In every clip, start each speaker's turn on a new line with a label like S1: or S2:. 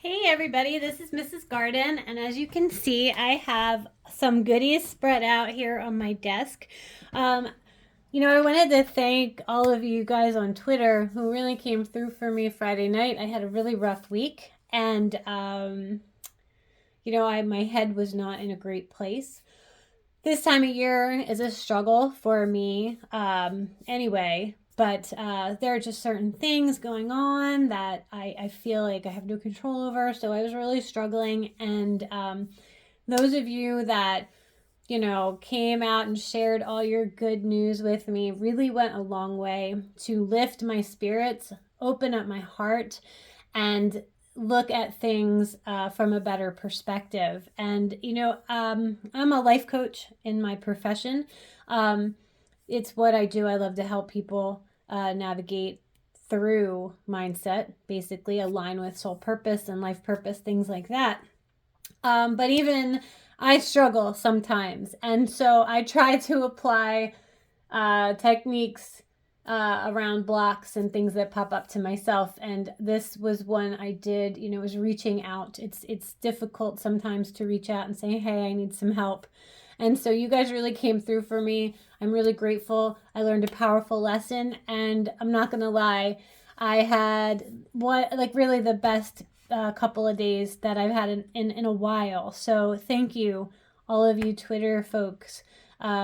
S1: Hey everybody, this is Mrs. Garden, and as you can see, I have some goodies spread out here on my desk. Um, I wanted to thank all of you guys on Twitter who really came through for me Friday night. I had a really rough week, and my head was not in a great place. This time of year is a struggle for me, anyway. But there are just certain things going on that I feel like I have no control over. So I was really struggling. And those of you that, came out and shared all your good news with me really went a long way to lift my spirits, open up my heart, and look at things from a better perspective. And, I'm a life coach in my profession. Um, it's what I do. I love to help people navigate through mindset, basically align with soul purpose and life purpose, things like that. But even I struggle sometimes. And so I try to apply techniques around blocks and things that pop up to myself. And this was one I did, was reaching out. It's difficult sometimes to reach out and say, hey, I need some help. And so you guys really came through for me. I'm really grateful. I learned a powerful lesson, and I'm not going to lie, I had really the best couple of days that I've had in a while. So thank you, all of you Twitter folks.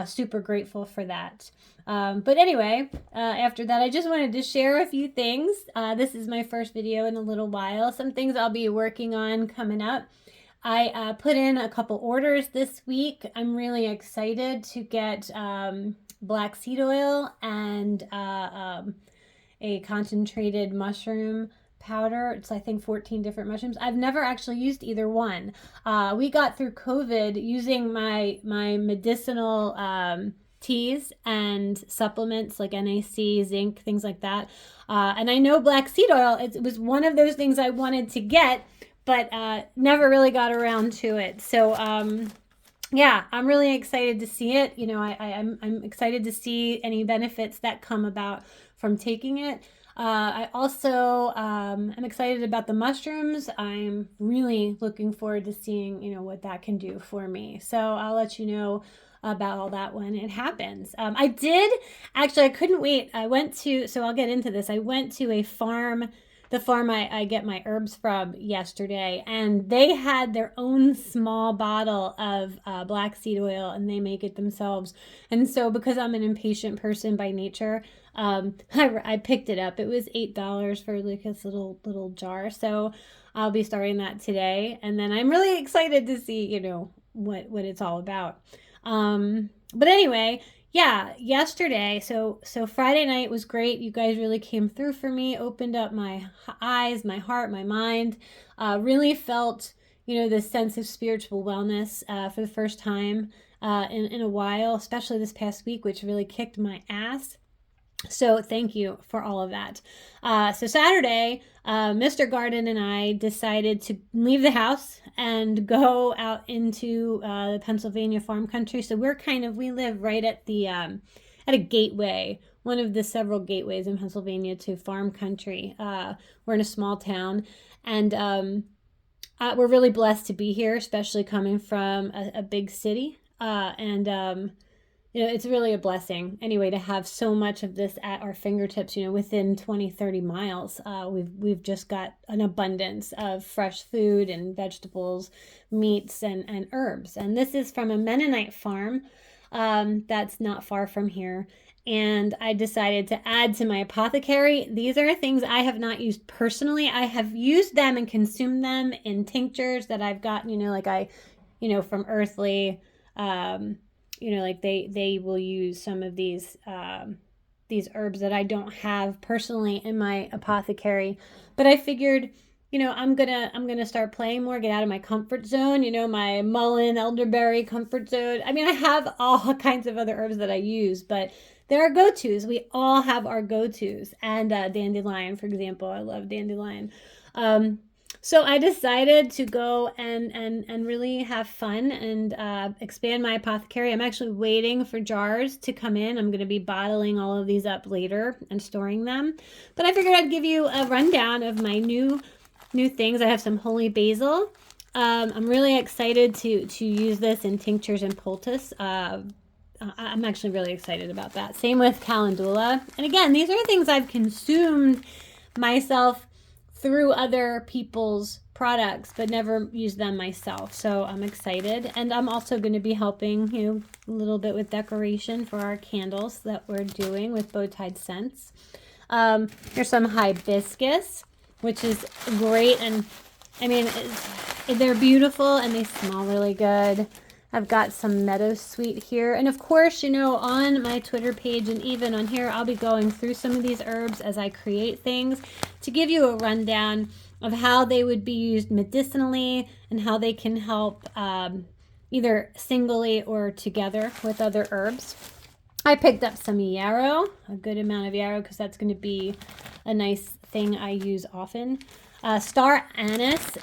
S1: Super grateful for that. But anyway, after that, I just wanted to share a few things. This is my first video in a little while. Some things I'll be working on coming up. I put in a couple orders this week. I'm really excited to get black seed oil and a concentrated mushroom powder. It's, I think, 14 different mushrooms. I've never actually used either one. We got through COVID using my medicinal teas and supplements like NAC, zinc, things like that. And I know black seed oil, it was one of those things I wanted to get, but never really got around to it. So yeah, I'm really excited to see it. I'm excited to see any benefits that come about from taking it. I also am excited about the mushrooms. I'm really looking forward to seeing, what that can do for me. So I'll let you know about all that when it happens. I couldn't wait. So I'll get into this. I went to the farm I get my herbs from yesterday, and they had their own small bottle of black seed oil, and they make it themselves. And so because I'm an impatient person by nature, I picked it up. It was $8 for like this little jar. So I'll be starting that today, and then I'm really excited to see, what it's all about. But anyway, yeah, yesterday, so Friday night was great. You guys really came through for me, opened up my eyes, my heart, my mind. Really felt, this sense of spiritual wellness for the first time in a while, especially this past week, which really kicked my ass. So thank you for all of that. So Saturday, Mr. Garden and I decided to leave the house and go out into the Pennsylvania farm country. So we live right at at a gateway, one of the several gateways in Pennsylvania to farm country. We're in a small town, and we're really blessed to be here, especially coming from a big city. It's really a blessing anyway to have so much of this at our fingertips, within 20, 30 miles. We've just got an abundance of fresh food and vegetables, meats, and herbs. And this is from a Mennonite farm that's not far from here. And I decided to add to my apothecary. These are things I have not used personally. I have used them and consumed them in tinctures that I've gotten, from Earthly. Like they will use some of these herbs that I don't have personally in my apothecary, but I figured, I'm gonna start playing more, get out of my comfort zone, my mullein, elderberry comfort zone. I mean, I have all kinds of other herbs that I use, but there are go-tos. We all have our go-tos, and dandelion, for example. I love dandelion. So I decided to go and really have fun and expand my apothecary. I'm actually waiting for jars to come in. I'm going to be bottling all of these up later and storing them. But I figured I'd give you a rundown of my new new things. I have some holy basil. I'm really excited to use this in tinctures and poultice. I'm actually really excited about that. Same with calendula. And again, these are things I've consumed myself through other people's products, but never used them myself. So I'm excited. And I'm also going to be helping, a little bit with decoration for our candles that we're doing with Bowtied Scents. Here's some hibiscus, which is great. And I mean, they're beautiful and they smell really good. I've got some meadowsweet here. And of course, on my Twitter page and even on here, I'll be going through some of these herbs as I create things to give you a rundown of how they would be used medicinally and how they can help either singly or together with other herbs. I picked up some yarrow, a good amount of yarrow, because that's going to be a nice thing I use often. Star anise,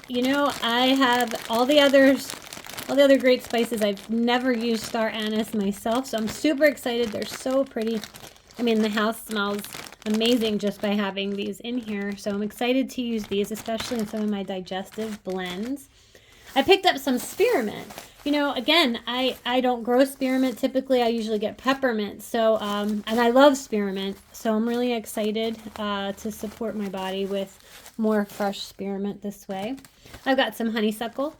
S1: I have all the other great spices. I've never used star anise myself, so I'm super excited. They're so pretty. I mean, the house smells amazing just by having these in here, so I'm excited to use these, especially in some of my digestive blends. I picked up some spearmint. Again, I don't grow spearmint. Typically, I usually get peppermint. So, and I love spearmint. So I'm really excited to support my body with more fresh spearmint this way. I've got some honeysuckle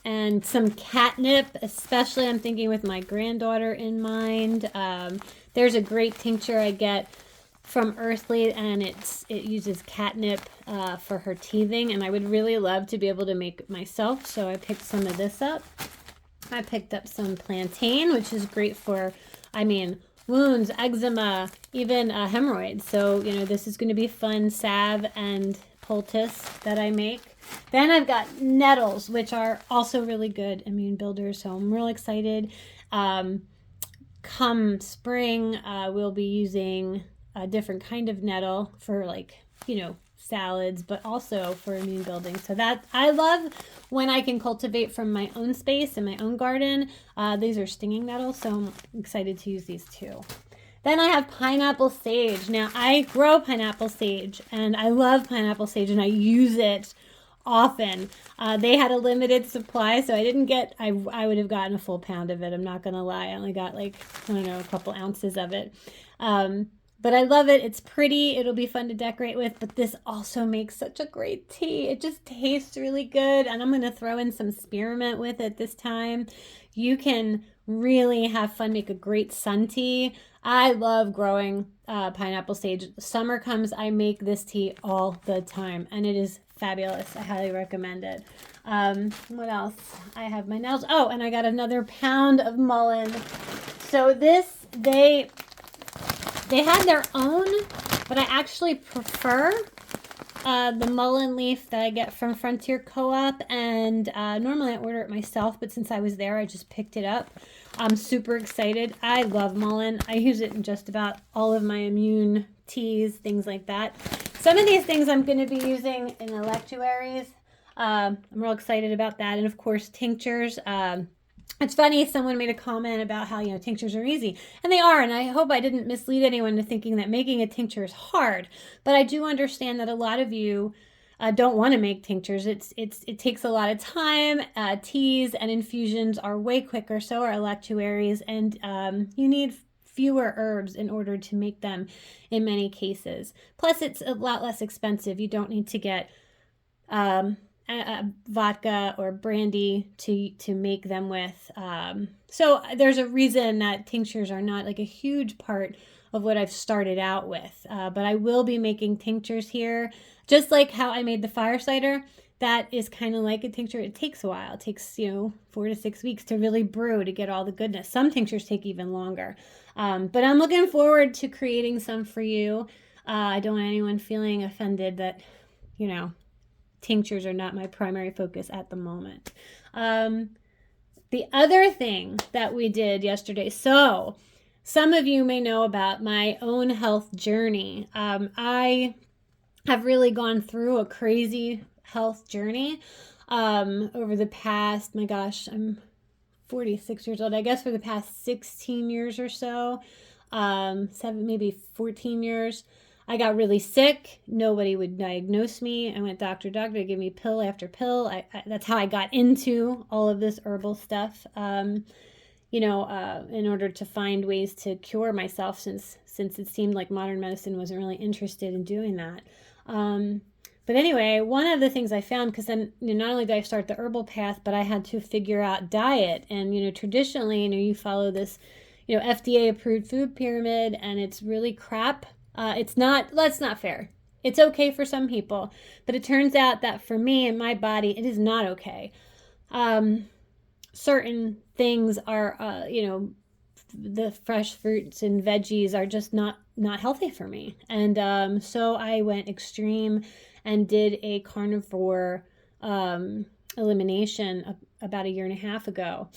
S1: and some catnip, especially I'm thinking with my granddaughter in mind. There's a great tincture I get from Earthly, and it uses catnip for her teething, and I would really love to be able to make it myself, so I picked some of this up. I picked up some plantain, which is great for, wounds, eczema, even hemorrhoids. So, this is going to be fun salve and poultice that I make. Then I've got nettles, which are also really good immune builders, so I'm real excited. Come spring, we'll be using a different kind of nettle for salads, but also for immune building. So that I love when I can cultivate from my own space in my own garden. These are stinging nettles, so I'm excited to use these too. Then I have pineapple sage. Now I grow pineapple sage and I love pineapple sage and I use it often. They had a limited supply, so I didn't get, I would have gotten a full pound of it. I'm not going to lie. I only got a couple ounces of it. But I love it. It's pretty. It'll be fun to decorate with. But this also makes such a great tea. It just tastes really good. And I'm going to throw in some spearmint with it this time. You can really have fun, make a great sun tea. I love growing pineapple sage. Summer comes, I make this tea all the time. And it is fabulous. I highly recommend it. What else? I have my nails. Oh, and I got another pound of mullein. So this, they had their own, but I actually prefer the mullein leaf that I get from Frontier Co-op, and normally I order it myself, but since I was there, I just picked it up. I'm super excited. I love mullein. I use it in just about all of my immune teas, things like that. Some of these things I'm going to be using in electuaries. I'm real excited about that, and of course tinctures. It's funny, someone made a comment about how, tinctures are easy. And they are, and I hope I didn't mislead anyone to thinking that making a tincture is hard. But I do understand that a lot of you don't want to make tinctures. It takes a lot of time. Teas and infusions are way quicker, so are electuaries. And you need fewer herbs in order to make them in many cases. Plus, it's a lot less expensive. You don't need to get vodka or brandy to make them with. So there's a reason that tinctures are not a huge part of what I've started out with. But I will be making tinctures here, just like how I made the fire cider. That is kind of like a tincture. It takes a while. It takes 4 to 6 weeks to really brew to get all the goodness. Some tinctures take even longer. But I'm looking forward to creating some for you. I don't want anyone feeling offended that tinctures are not my primary focus at the moment. The other thing that we did yesterday, so some of you may know about my own health journey. I have really gone through a crazy health journey over the past, my gosh, I'm 46 years old. I guess for the past 16 years or so, maybe 14 years. I got really sick. Nobody would diagnose me. I went doctor, they give me pill after pill. That's how I got into all of this herbal stuff. In order to find ways to cure myself, since it seemed like modern medicine wasn't really interested in doing that. But anyway, one of the things I found, because then not only did I start the herbal path, but I had to figure out diet. And traditionally, you follow this, FDA approved food pyramid, and it's really crap. That's not fair. It's okay for some people, but it turns out that for me and my body, it is not okay. Certain things are, the fresh fruits and veggies are just not healthy for me. And so I went extreme and did a carnivore elimination about 1.5 years ago.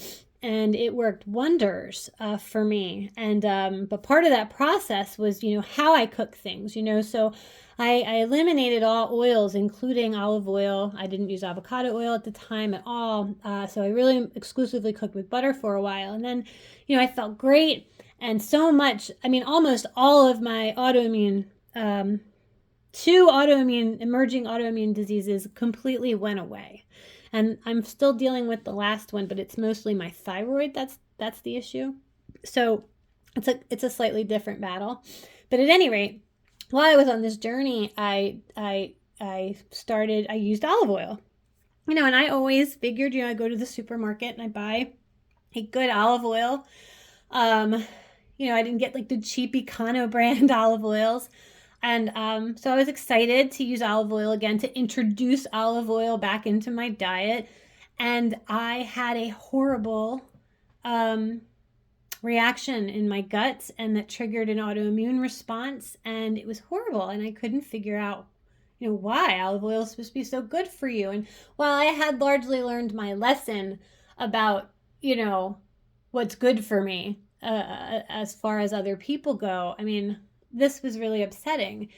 S1: And it worked wonders for me. And but part of that process was, how I cook things, So I eliminated all oils, including olive oil. I didn't use avocado oil at the time at all. So I really exclusively cooked with butter for a while. And then, I felt great. And so much, almost all of my emerging autoimmune diseases completely went away. And I'm still dealing with the last one, but it's mostly my thyroid that's the issue. So it's a slightly different battle. But at any rate, while I was on this journey, I used olive oil. And I always figured, I go to the supermarket and I buy a good olive oil. I didn't get like the cheap Econo brand olive oils. And so I was excited to use olive oil again, to introduce olive oil back into my diet. And I had a horrible reaction in my gut, and that triggered an autoimmune response. And it was horrible. And I couldn't figure out, why olive oil is supposed to be so good for you. And while I had largely learned my lesson about, what's good for me as far as other people go, this was really upsetting.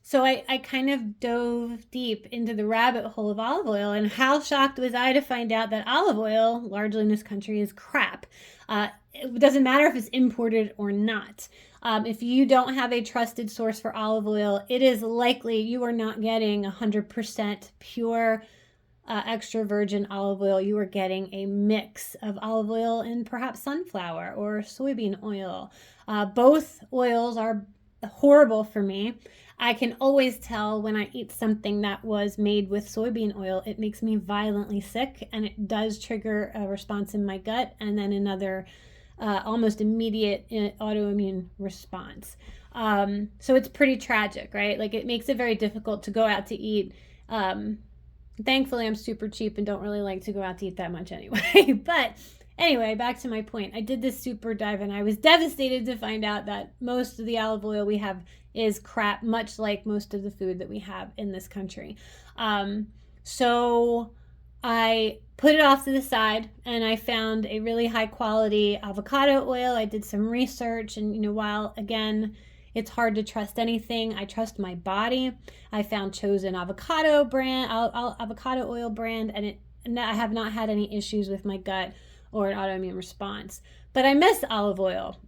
S1: So I kind of dove deep into the rabbit hole of olive oil, and how shocked was I to find out that olive oil, largely in this country, is crap. It doesn't matter if it's imported or not. If you don't have a trusted source for olive oil, it is likely you are not getting 100% pure extra virgin olive oil. You are getting a mix of olive oil and perhaps sunflower or soybean oil. Both oils are horrible for me. I can always tell when I eat something that was made with soybean oil. It makes me violently sick, and it does trigger a response in my gut, and then another almost immediate autoimmune response. So it's pretty tragic, right? Like, it makes it very difficult to go out to eat. Thankfully, I'm super cheap and don't really like to go out to eat that much anyway. But anyway, back to my point. I did this super dive, and I was devastated to find out that most of the olive oil we have is crap, much like most of the food that we have in this country. So I put it off to the side, and I found a really high quality avocado oil. I did some research, and while again, it's hard to trust anything, I trust my body. I found Chosen avocado oil brand, and I have not had any issues with my gut or an autoimmune response. But I miss olive oil.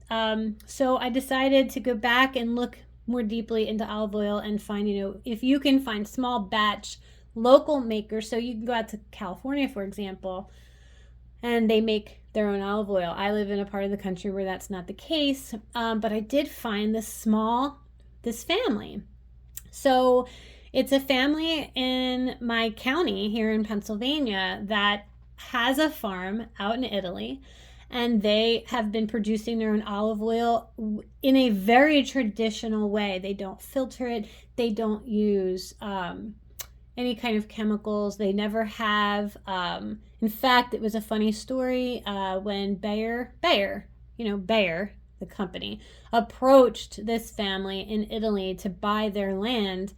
S1: So I decided to go back and look more deeply into olive oil and find, if you can find small batch local makers. So you can go out to California, for example, and they make their own olive oil. I live in a part of the country where that's not the case, but I did find this family. So it's a family in my county here in Pennsylvania that has a farm out in Italy, and they have been producing their own olive oil in a very traditional way. They don't filter it. They don't use any kind of chemicals. They never have. In fact, it was a funny story when Bayer, the company, approached this family in Italy to buy their land.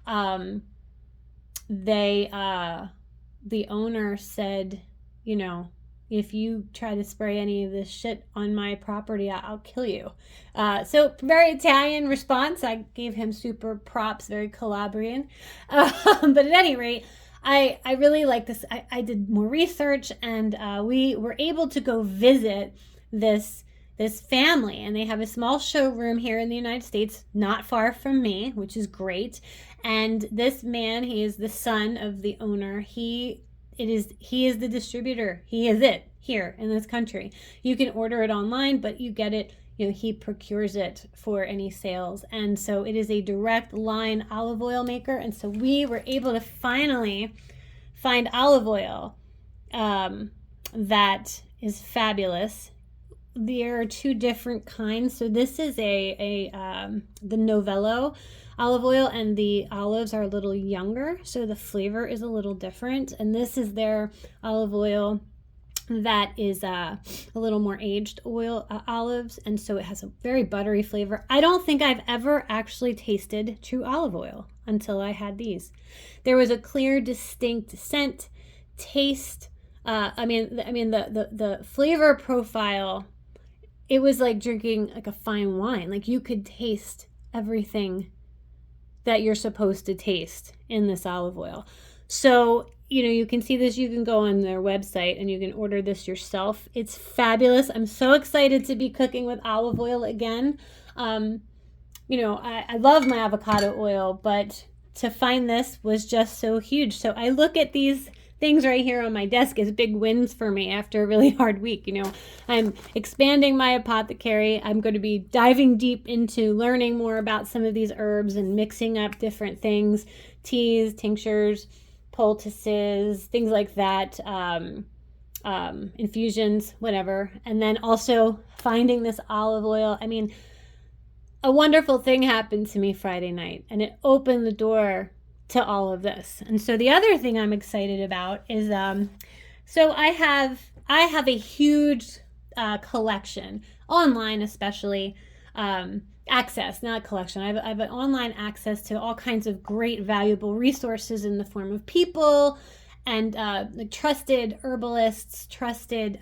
S1: The owner said, if you try to spray any of this shit on my property, I'll kill you. So very Italian response. I gave him super props, very Calabrian. But at any rate, I really like this. I did more research, and we were able to go visit this this family, and they have a small showroom here in the United States, not far from me, which is great. And this man, he is the son of the owner. He is the distributor. He is it here in this country. You can order it online, but you get it, he procures it for any sales. And so it is a direct line olive oil maker. And so we were able to finally find olive oil that is fabulous. There are two different kinds. So this is the Novello olive oil, and the olives are a little younger, so the flavor is a little different. And this is their olive oil that is a little more aged olives, and so it has a very buttery flavor. I don't think I've ever actually tasted true olive oil until I had these. There was a clear, distinct scent, taste. The flavor profile, it was like drinking like a fine wine. Like you could taste everything that you're supposed to taste in this olive oil. So, you can see this. You can go on their website and you can order this yourself. It's fabulous. I'm so excited to be cooking with olive oil again. I love my avocado oil, but to find this was just so huge. So I look at these things right here on my desk as big wins for me after a really hard week. I'm expanding my apothecary. I'm going to be diving deep into learning more about some of these herbs and mixing up different things, teas, tinctures, poultices, things like that, infusions, whatever. And then also finding this olive oil. A wonderful thing happened to me Friday night, and it opened the door to all of this. And so the other thing I'm excited about is so I have a huge collection online, especially access, not collection. I have an online access to all kinds of great valuable resources in the form of people and trusted herbalists, trusted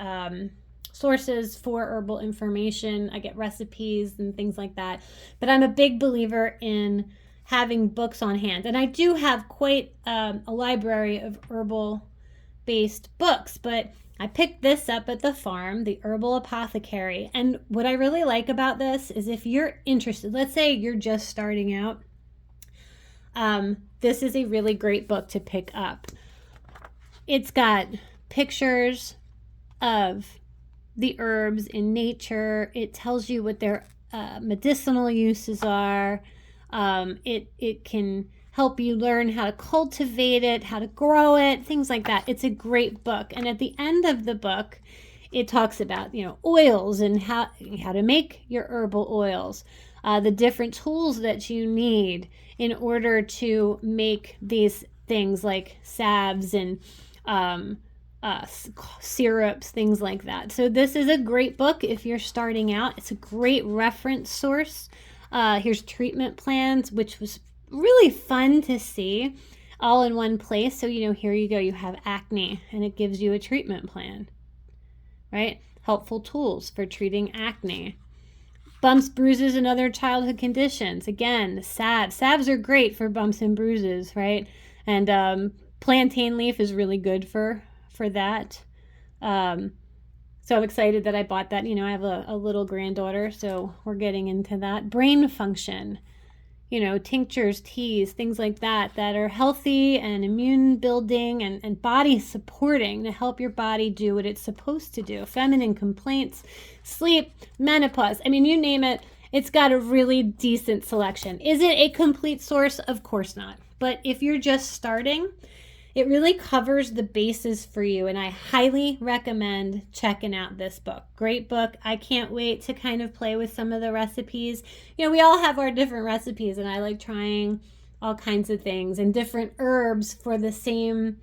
S1: sources for herbal information. I get recipes and things like that. But I'm a big believer in having books on hand. And I do have quite a library of herbal-based books, but I picked this up at the farm, the Herbal Apothecary. And what I really like about this is if you're interested, let's say you're just starting out, this is a really great book to pick up. It's got pictures of the herbs in nature. It tells you what their medicinal uses are. It can help you learn how to cultivate it, how to grow it, things like that. It's a great book. And at the end of the book, it talks about, oils and how to make your herbal oils, the different tools that you need in order to make these things like salves and syrups, things like that. So this is a great book if you're starting out. It's a great reference source. Here's treatment plans, which was really fun to see all in one place. So, here you go. You have acne and it gives you a treatment plan, right? Helpful tools for treating acne. Bumps, bruises, and other childhood conditions. Again, salves are great for bumps and bruises, right? And plantain leaf is really good for that. So I'm excited that I bought that. I have a little granddaughter, so we're getting into that. Brain function, tinctures, teas, things like that are healthy and immune building and body supporting to help your body do what it's supposed to do. Feminine complaints, sleep, menopause. You name it, it's got a really decent selection. Is it a complete source? Of course not. But if you're just starting, it really covers the bases for you, and I highly recommend checking out this book. Great book. I can't wait to kind of play with some of the recipes. We all have our different recipes, and I like trying all kinds of things and different herbs for the same,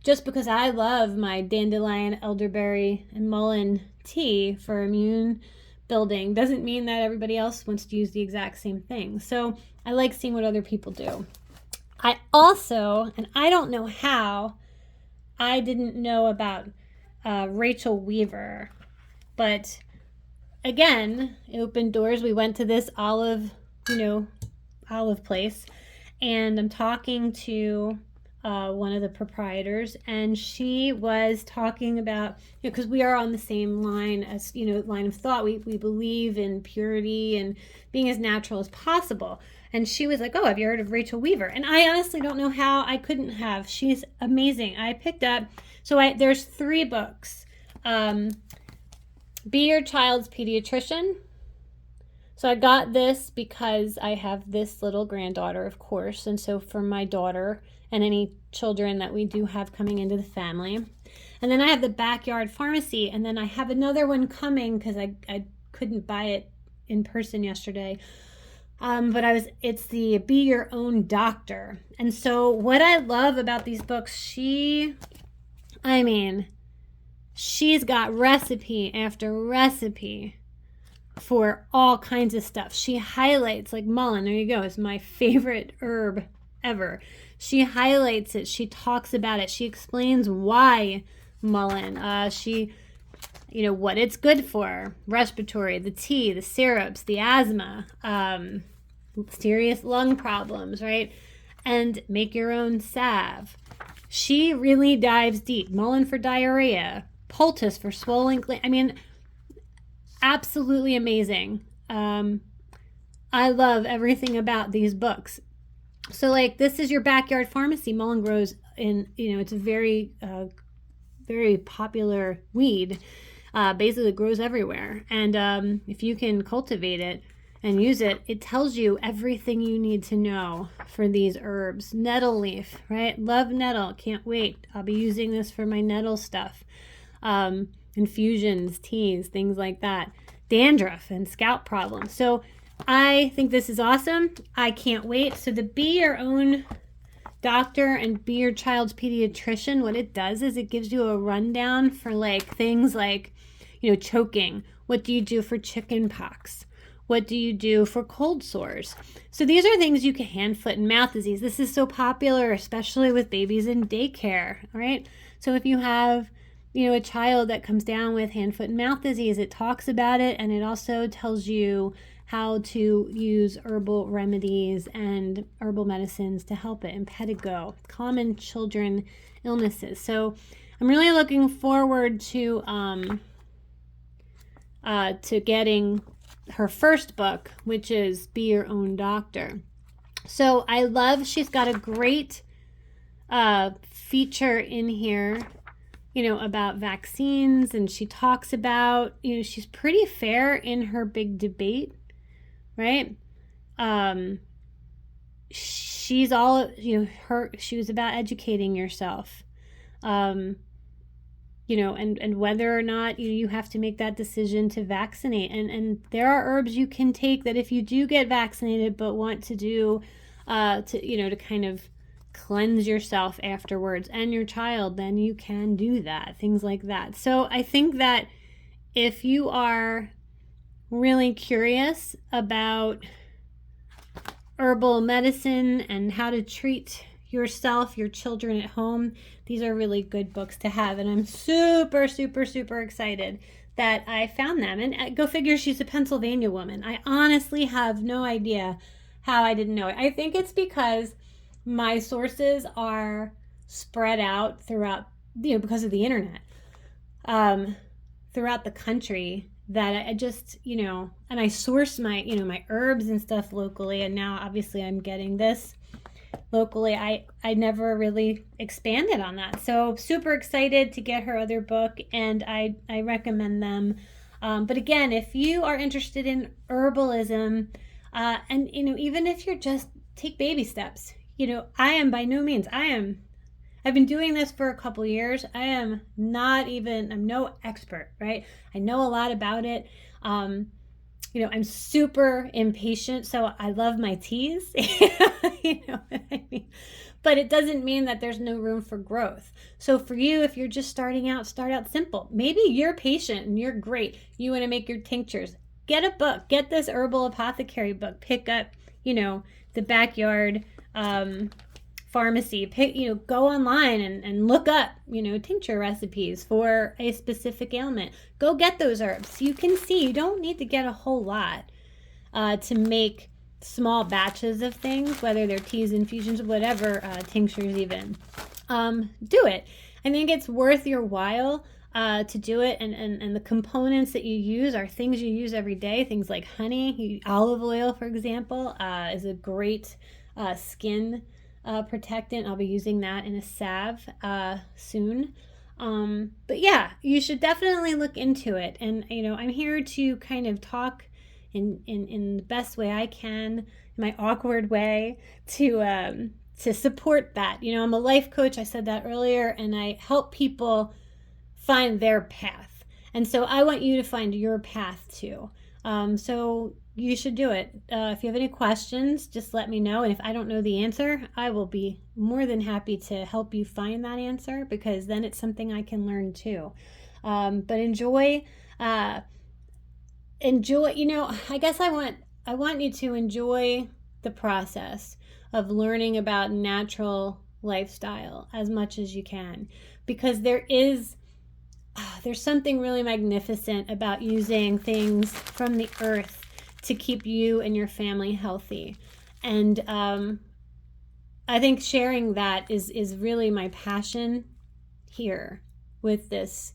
S1: just because I love my dandelion, elderberry, and mullein tea for immune building doesn't mean that everybody else wants to use the exact same thing. So I like seeing what other people do. I also, and I don't know how, I didn't know about Rachel Weaver, but again, it opened doors. We went to this olive place, and I'm talking to one of the proprietors, and she was talking about, because we are on the same line as, line of thought. We believe in purity and being as natural as possible. And she was like, oh, have you heard of Rachel Weaver? And I honestly don't know how I couldn't have. She's amazing. I picked up, there's 3 books. Be Your Child's Pediatrician. So I got this because I have this little granddaughter, of course. And so for my daughter and any children that we do have coming into the family. And then I have the Backyard Pharmacy. And then I have another one coming because I couldn't buy it in person yesterday. But it's the Be Your Own Doctor. And so what I love about these books, she's got recipe after recipe for all kinds of stuff. She highlights, like mullein, there you go, is my favorite herb ever. She highlights it, she talks about it, she explains why mullein, what it's good for, respiratory, the tea, the syrups, the asthma, serious lung problems, right? And make your own salve. She really dives deep. Mullein for diarrhea, poultice for swollen glands. Absolutely amazing. I love everything about these books. So this is your Backyard Pharmacy. Mullein grows in, it's a very, very popular weed. Basically it grows everywhere. And if you can cultivate it and use it, it tells you everything you need to know for these herbs. Nettle leaf, right? Love nettle. Can't wait. I'll be using this for my nettle stuff. Infusions, teas, things like that. Dandruff and scalp problems. So I think this is awesome. I can't wait. So the Be Your Own Doctor and Be Your Child's Pediatrician, what it does is it gives you a rundown for things like, choking. What do you do for chicken pox? What do you do for cold sores? So these are things you can, hand, foot, and mouth disease. This is so popular, especially with babies in daycare, all right? So if you have a child that comes down with hand, foot, and mouth disease, it talks about it, and it also tells you how to use herbal remedies and herbal medicines to help it, impetigo, common children illnesses. So I'm really looking forward to getting her first book, which is Be Your Own Doctor. So I love, she's got a great feature in here, about vaccines, and she talks about, she's pretty fair in her big debate, right? She's all, she was about educating yourself, and whether or not you have to make that decision to vaccinate. And there are herbs you can take that if you do get vaccinated but want to do, to kind of cleanse yourself afterwards and your child, then you can do that, things like that. So I think that if you are really curious about herbal medicine and how to treat yourself, your children at home, these are really good books to have. And I'm super, super, super excited that I found them. And go figure, she's a Pennsylvania woman. I honestly have no idea how I didn't know it. I think it's because my sources are spread out throughout, because of the internet, throughout the country, that I just, and I source my, my herbs and stuff locally. And now obviously I'm getting this locally. I never really expanded on that. So super excited to get her other book, and I recommend them. But again, if you are interested in herbalism, and, even if you're just take baby steps, I am by no means, I've been doing this for a couple years. I'm no expert, right? I know a lot about it. I'm super impatient, so I love my teas, you know what I mean? But it doesn't mean that there's no room for growth. So for you, if you're just starting out, start out simple. Maybe you're patient and you're great. You want to make your tinctures. Get a book. Get this herbal apothecary book. Pick up, the Backyard Pharmacy. Go online and look up, tincture recipes for a specific ailment. Go get those herbs. You can see you don't need to get a whole lot to make small batches of things, whether they're teas, infusions, whatever, tinctures even. Do it. I think it's worth your while to do it. And the components that you use are things you use every day. Things like honey, olive oil, for example, is a great skin protectant. I'll be using that in a salve soon. But yeah, you should definitely look into it. And, I'm here to kind of talk in the best way I can, my awkward way, to support that. I'm a life coach. I said that earlier, and I help people find their path. And so I want you to find your path too. So you should do it. If you have any questions, just let me know. And if I don't know the answer, I will be more than happy to help you find that answer, because then it's something I can learn too. But enjoy, I guess I want you to enjoy the process of learning about natural lifestyle as much as you can, because there's something really magnificent about using things from the earth to keep you and your family healthy. And I think sharing that is really my passion here with this,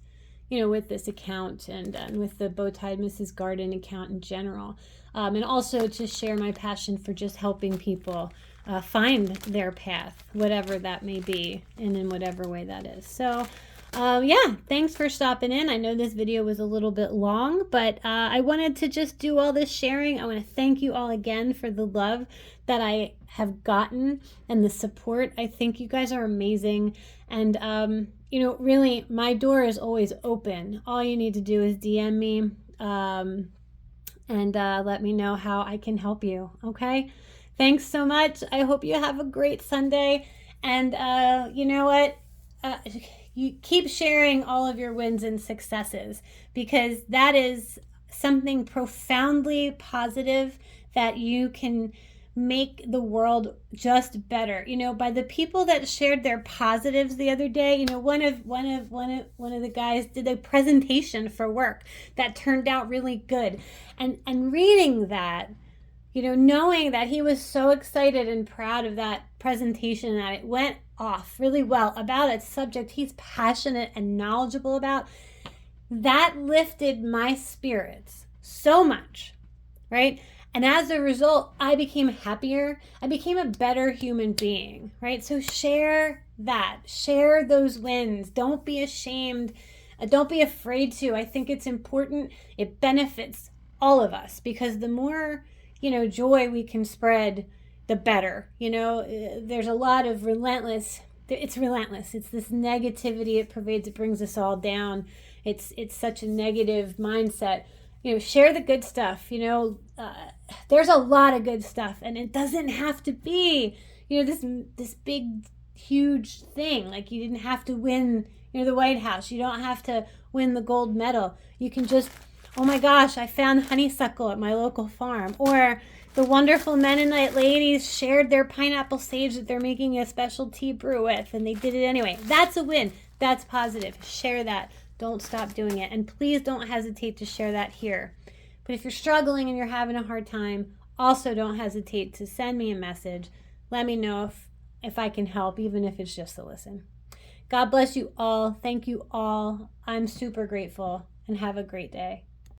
S1: with this account, and with the Bowtied Mrs. Garden account in general. And also to share my passion for just helping people find their path, whatever that may be, and in whatever way that is. So yeah, thanks for stopping in. I know this video was a little bit long, but I wanted to just do all this sharing. I want to thank you all again for the love that I have gotten and the support. I think you guys are amazing. And, really, my door is always open. All you need to do is DM me and let me know how I can help you. Okay? Thanks so much. I hope you have a great Sunday. And you know what? You keep sharing all of your wins and successes, because that is something profoundly positive that you can make the world just better. By the people that shared their positives the other day, one of the guys did a presentation for work that turned out really good. And reading that, knowing that he was so excited and proud of that presentation, that it went off really well about a subject he's passionate and knowledgeable about, that lifted my spirits so much, right? And as a result, I became happier. I became a better human being, right? So share that. Share those wins. Don't be ashamed. Don't be afraid to. I think it's important. It benefits all of us, because the more, joy we can spread, the better. There's a lot of it's relentless. It's this negativity it pervades. It brings us all down. It's such a negative mindset. Share the good stuff. There's a lot of good stuff, and it doesn't have to be, this big, huge thing. Like, you didn't have to win, the White House. You don't have to win the gold medal. You can just, oh my gosh, I found honeysuckle at my local farm. Or the wonderful Mennonite ladies shared their pineapple sage that they're making a special tea brew with, and they did it anyway. That's a win. That's positive. Share that. Don't stop doing it. And please don't hesitate to share that here. But if you're struggling and you're having a hard time, also don't hesitate to send me a message. Let me know if I can help, even if it's just a listen. God bless you all. Thank you all. I'm super grateful, and have a great day.